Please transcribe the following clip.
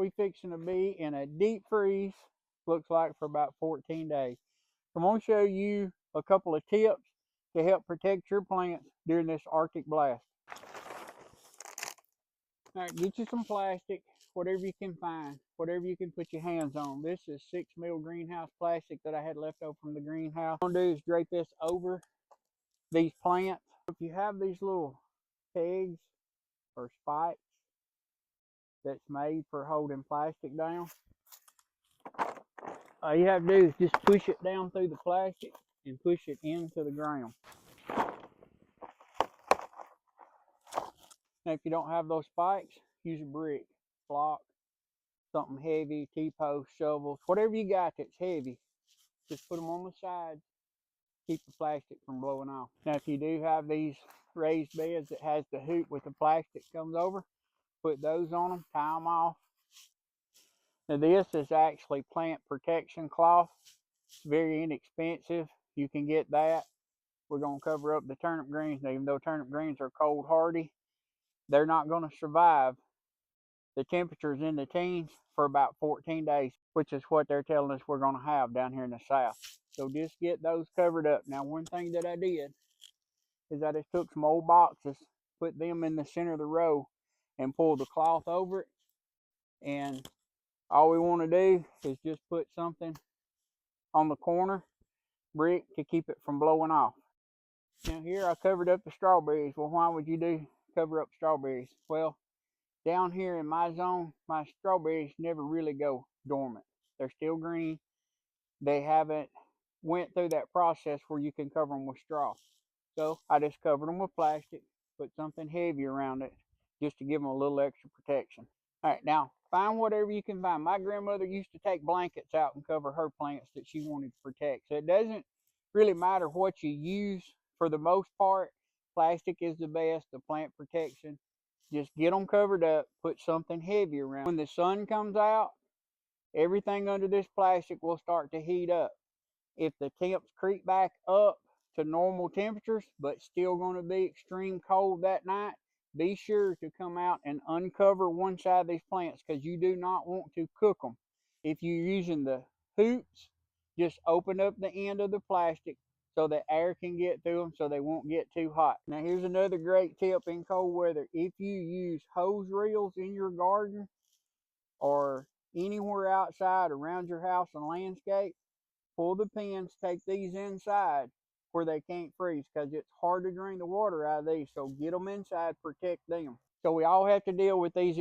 we fixing to be in a deep freeze, looks like for about 14 days. I'm going to show you a couple of tips to help protect your plants during this Arctic blast. All right, get you some plastic, whatever you can find, whatever you can put your hands on. This is 6 mil greenhouse plastic that I had left over from the greenhouse. What I'm going to do is drape this over these plants. If you have these little pegs or spikes that's made for holding plastic down, all you have to do is just push it down through the plastic and push it into the ground. Now, if you don't have those spikes, use a brick, block, something heavy, T-post, shovels, whatever you got that's heavy. Just put them on the sides, keep the plastic from blowing off. Now, if you do have these raised beds that has the hoop with the plastic comes over, put those on them, tie them off. Now, this is actually plant protection cloth. It's very inexpensive. You can get that. We're going to cover up the turnip greens. Now, even though turnip greens are cold hardy, they're not going to survive the temperatures in the teens for about 14 days, which is what they're telling us we're going to have down here in the south. So just get those covered up. Now, one thing that I did is I just took some old boxes, put them in the center of the row, and pulled the cloth over it. And all we want to do is just put something on the corner, brick, to keep it from blowing off. Now here I covered up the strawberries. Well, why would you cover up strawberries? Well, down here in my zone, my strawberries never really go dormant. They're still green. They haven't went through that process where you can cover them with straw. So I just covered them with plastic, put something heavy around it just to give them a little extra protection. All right, now find whatever you can find. My grandmother used to take blankets out and cover her plants that she wanted to protect. So it doesn't really matter what you use. For the most part, plastic is the best, the plant protection. Just get them covered up, put something heavy around. When the sun comes out, everything under this plastic will start to heat up. If the temps creep back up to normal temperatures, but still going to be extreme cold that night, be sure to come out and uncover one side of these plants, because you do not want to cook them. If you're using the hoops, just open up the end of the plastic so that air can get through them so they won't get too hot. Now here's another great tip in cold weather. If you use hose reels in your garden or anywhere outside around your house and landscape, pull the pins, take these inside where they can't freeze, because it's hard to drain the water out of these. So get them inside, protect them. So we all have to deal with these